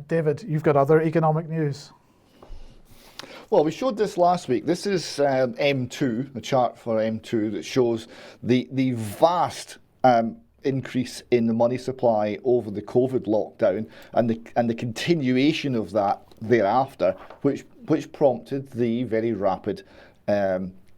David, you've got other economic news. Well, we showed this last week. This is M2, the chart for M2 that shows the vast increase in the money supply over the COVID lockdown and the continuation of that thereafter, which prompted the very rapid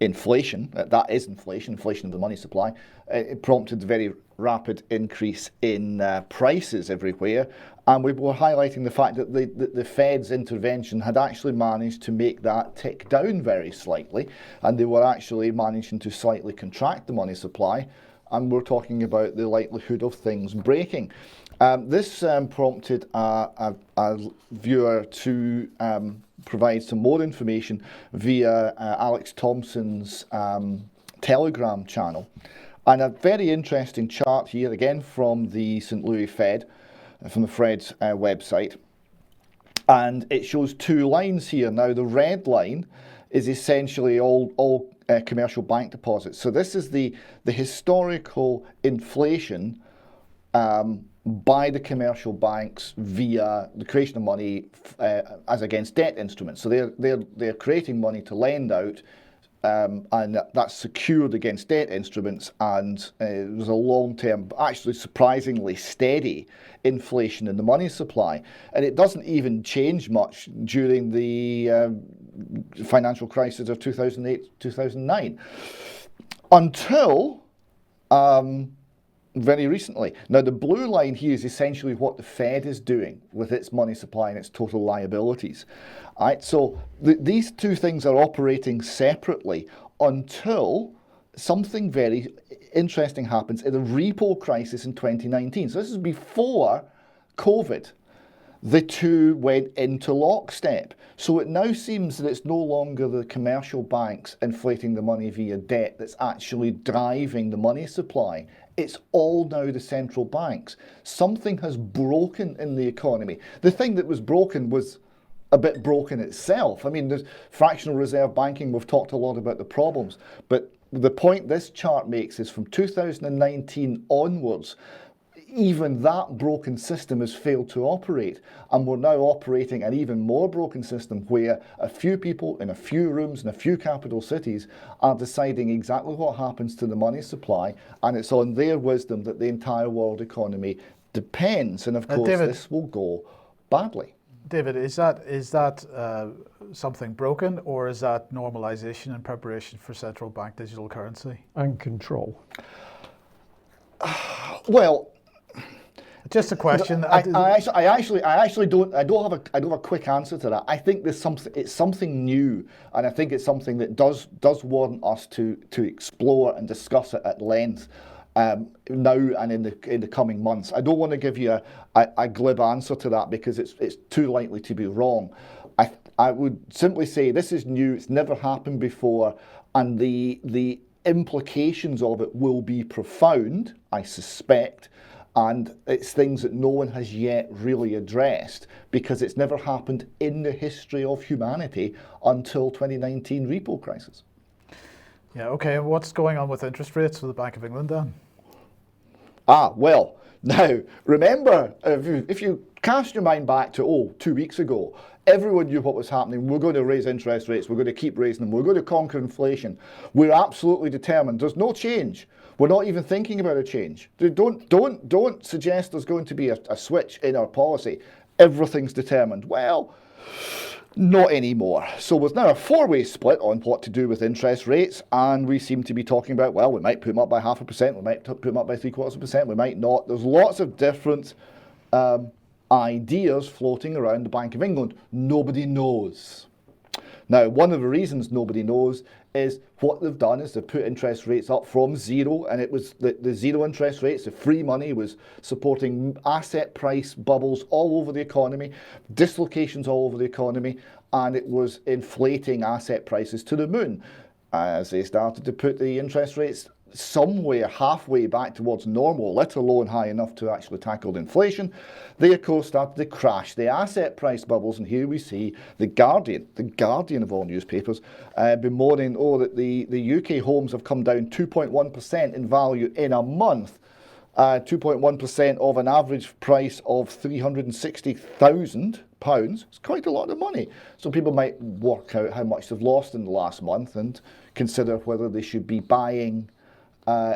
inflation. That is inflation of the money supply. It prompted the very rapid increase in prices everywhere. And we were highlighting the fact that the Fed's intervention had actually managed to make that tick down very slightly, and they were actually managing to slightly contract the money supply, and we're talking about the likelihood of things breaking. This prompted a viewer to provide some more information via Alex Thompson's Telegram channel. And a very interesting chart here, again from the St. Louis Fed, from the Fed's website. And it shows two lines here. Now, the red line is essentially all commercial bank deposits. So this is the historical inflation by the commercial banks via the creation of money as against debt instruments. So they're creating money to lend out, and that's secured against debt instruments, and it was a long-term, actually surprisingly steady inflation in the money supply. And it doesn't even change much during the financial crisis of 2008, 2009, until very recently. Now, the blue line here is essentially what the Fed is doing with its money supply and its total liabilities. All right, so these two things are operating separately until something very interesting happens in the repo crisis in 2019. So this is before COVID. The two went into lockstep. So it now seems that it's no longer the commercial banks inflating the money via debt that's actually driving the money supply. It's all now the central banks. Something has broken in the economy. The thing that was broken was a bit broken itself. I mean, there's fractional reserve banking, we've talked a lot about the problems, but the point this chart makes is from 2019 onwards, even that broken system has failed to operate, and we're now operating an even more broken system where a few people in a few rooms in a few capital cities are deciding exactly what happens to the money supply, and it's on their wisdom that the entire world economy depends. And of course, David, this will go badly. David, is that something broken, or is that normalization in preparation for central bank digital currency and control? Well, just a question. I actually don't have a quick answer to that. I think it's something new, and I think it's something that does warrant us to explore and discuss it at length now and in the coming months. I don't want to give you a glib answer to that because it's too likely to be wrong. I would simply say this is new. It's never happened before, and the implications of it will be profound, I suspect. And it's things that no one has yet really addressed because it's never happened in the history of humanity until 2019 repo crisis. Yeah, okay. And what's going on with interest rates for the Bank of England then? Well, now, remember, if you cast your mind back to, 2 weeks ago, everyone knew what was happening. We're going to raise interest rates. We're going to keep raising them. We're going to conquer inflation. We're absolutely determined. There's no change. We're not even thinking about a change. Don't suggest there's going to be a switch in our policy. Everything's determined. Well, not anymore. So there's now a four-way split on what to do with interest rates, and we seem to be talking about, well, we might put them up by 0.5%, we might put them up by 0.75%, we might not. There's lots of different ideas floating around the Bank of England. Nobody knows. Now, one of the reasons nobody knows is what they've done is they've put interest rates up from zero, and it was the zero interest rates, the free money was supporting asset price bubbles all over the economy, dislocations all over the economy, and it was inflating asset prices to the moon. As they started to put the interest rates somewhere halfway back towards normal, let alone high enough to actually tackle the inflation, they of course started to crash the asset price bubbles. And here we see the Guardian of all newspapers, bemoaning, that the UK homes have come down 2.1% in value in a month. 2.1% of an average price of £360,000. It's quite a lot of money. So people might work out how much they've lost in the last month and consider whether they should be buying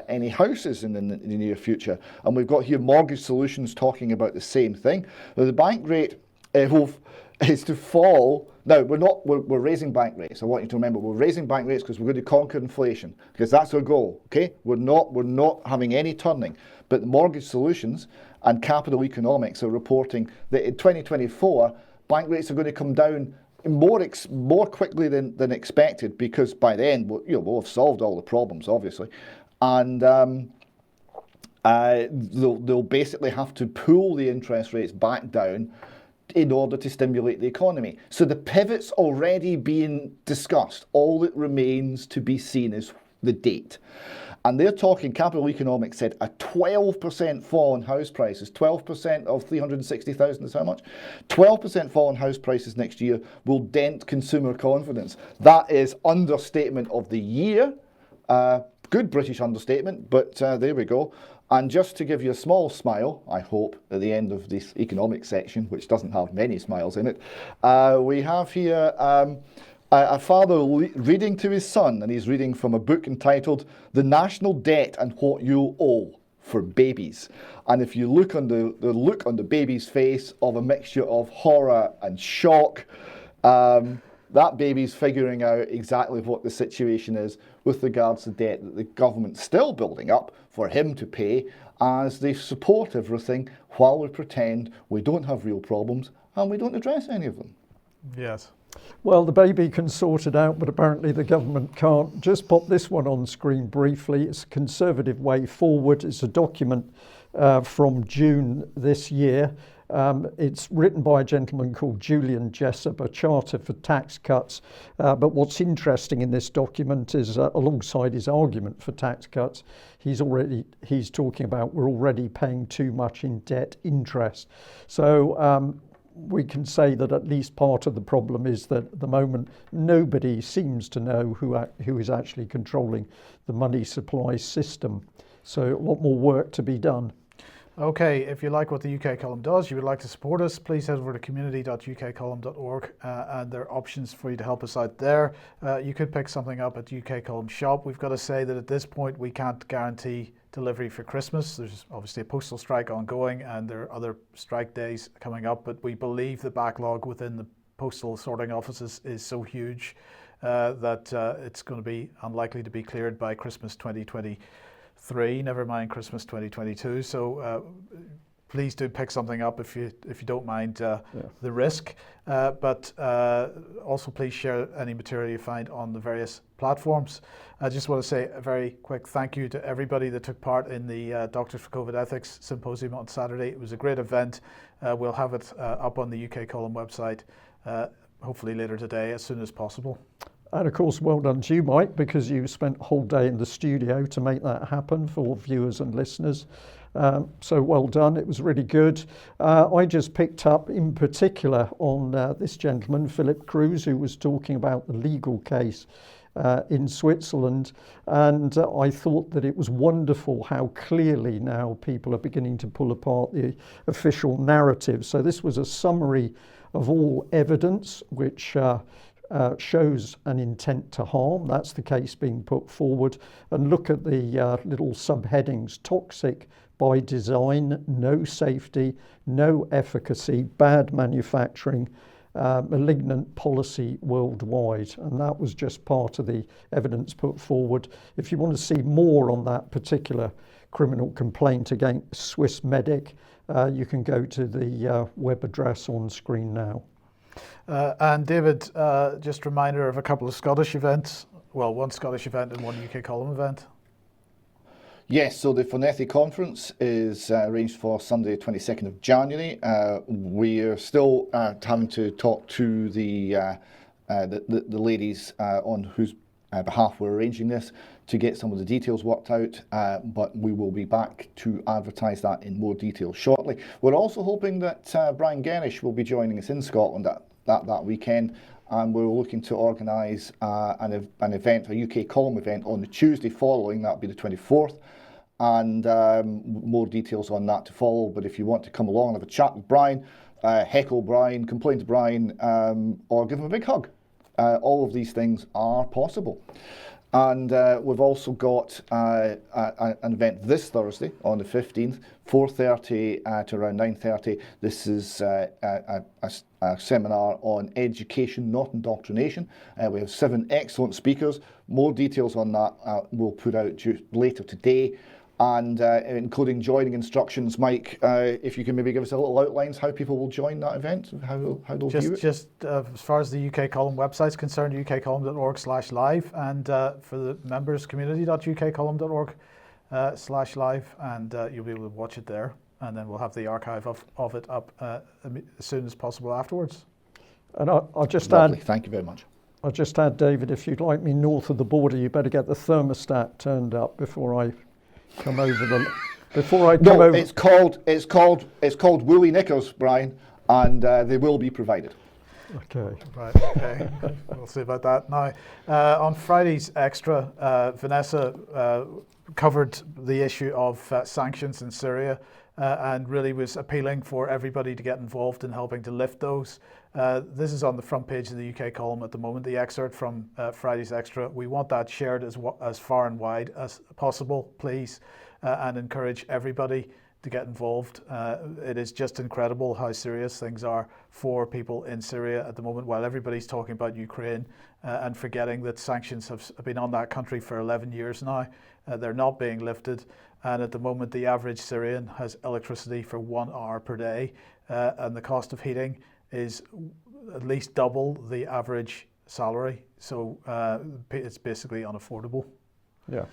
any houses in the near future. And we've got here Mortgage Solutions talking about the same thing. Now, the bank rate is to fall. Now, we're raising bank rates. I want you to remember, we're raising bank rates because we're going to conquer inflation, because that's our goal, okay? We're not having any turning. But the Mortgage Solutions and Capital Economics are reporting that in 2024, bank rates are going to come down more quickly than expected, because by then we'll have solved all the problems, obviously, and they'll basically have to pull the interest rates back down in order to stimulate the economy. So the pivot's already being discussed. All that remains to be seen is the date. And they're talking, Capital Economics said, a 12% fall in house prices. 12% of 360,000 is how much? 12% fall in house prices next year will dent consumer confidence. That is understatement of the year. Good British understatement, but there we go. And just to give you a small smile, I hope, at the end of this economics section, which doesn't have many smiles in it, we have here a father reading to his son, and he's reading from a book entitled The National Debt and What You Owe for Babies. And if you look on the look on the baby's face of a mixture of horror and shock, that baby's figuring out exactly what the situation is with regards to debt that the government's still building up for him to pay, as they support everything while we pretend we don't have real problems and we don't address any of them. Yes. Well, the baby can sort it out, but apparently the government can't. Just pop this one on screen briefly. It's a Conservative way forward. It's a document from June this year. It's written by a gentleman called Julian Jessup, a charter for tax cuts. But what's interesting in this document is, alongside his argument for tax cuts, he's talking about we're already paying too much in debt interest. So we can say that at least part of the problem is that at the moment nobody seems to know who is actually controlling the money supply system. So a lot more work to be done. Okay, if you like what the UK Column does, you would like to support us, please head over to community.ukcolumn.org and there are options for you to help us out there. You could pick something up at UK Column shop. We've got to say that at this point we can't guarantee delivery for Christmas. There's obviously a postal strike ongoing and there are other strike days coming up, but we believe the backlog within the postal sorting offices is so huge that it's going to be unlikely to be cleared by Christmas 2023, never mind Christmas 2022. So please do pick something up if you don't mind the risk. But also please share any material you find on the various platforms. I just want to say a very quick thank you to everybody that took part in the Doctors for COVID Ethics Symposium on Saturday. It was a great event. We'll have it up on the UK Column website, hopefully later today, as soon as possible. And of course, well done to you, Mike, because you spent a whole day in the studio to make that happen for viewers and listeners. So well done. It was really good. I just picked up in particular on this gentleman, Philip Cruz, who was talking about the legal case in Switzerland. And I thought that it was wonderful how clearly now people are beginning to pull apart the official narrative. So this was a summary of all evidence, which shows an intent to harm. That's the case being put forward. And look at the little subheadings: toxic by design, no safety, no efficacy, bad manufacturing, malignant policy worldwide. And that was just part of the evidence put forward. If you want to see more on that particular criminal complaint against Swissmedic, you can go to the web address on screen now. And David, just a reminder of a couple of Scottish events. Well, one Scottish event and one UK Column event. Yes, so the Fornethi conference is arranged for Sunday, 22nd of January. We're still having to talk to the ladies on whose behalf we're arranging this to get some of the details worked out, but we will be back to advertise that in more detail shortly. We're also hoping that Brian Gernish will be joining us in Scotland that weekend, and we're looking to organise an event, a UK Column event, on the Tuesday following. That'll be the 24th. and more details on that to follow. But if you want to come along and have a chat with Brian, heckle Brian, complain to Brian, or give him a big hug, all of these things are possible. And we've also got an event this Thursday on the 15th, 4:30 to around 9:30. This is a seminar on education, not indoctrination. We have 7 excellent speakers. More details on that we'll put out later today, and including joining instructions. Mike, if you can maybe give us a little outlines how people will join that event, how they'll view it. Just as far as the UK Column website is concerned, ukcolumn.org/live, and for the members, community.ukcolumn.org/live, and you'll be able to watch it there, and then we'll have the archive of it up as soon as possible afterwards. And I'll just Lovely. add, Thank you very much. I'll just add, David, if you'd like me north of the border, you better get the thermostat turned up before I come over the. Before I come over. It's called woolly knickers, Brian, and they will be provided. Okay. Right, okay. We'll see about that. Now, on Friday's Extra, Vanessa covered the issue of sanctions in Syria and really was appealing for everybody to get involved in helping to lift those. This is on the front page of the UK column at the moment, the excerpt from Friday's Extra. We want that shared as far and wide as possible, please, and encourage everybody to get involved. It is just incredible how serious things are for people in Syria at the moment, while everybody's talking about Ukraine and forgetting that sanctions have been on that country for 11 years now. They're not being lifted, and at the moment the average Syrian has electricity for 1 hour per day, and the cost of heating is at least double the average salary, so it's basically unaffordable. Yeah.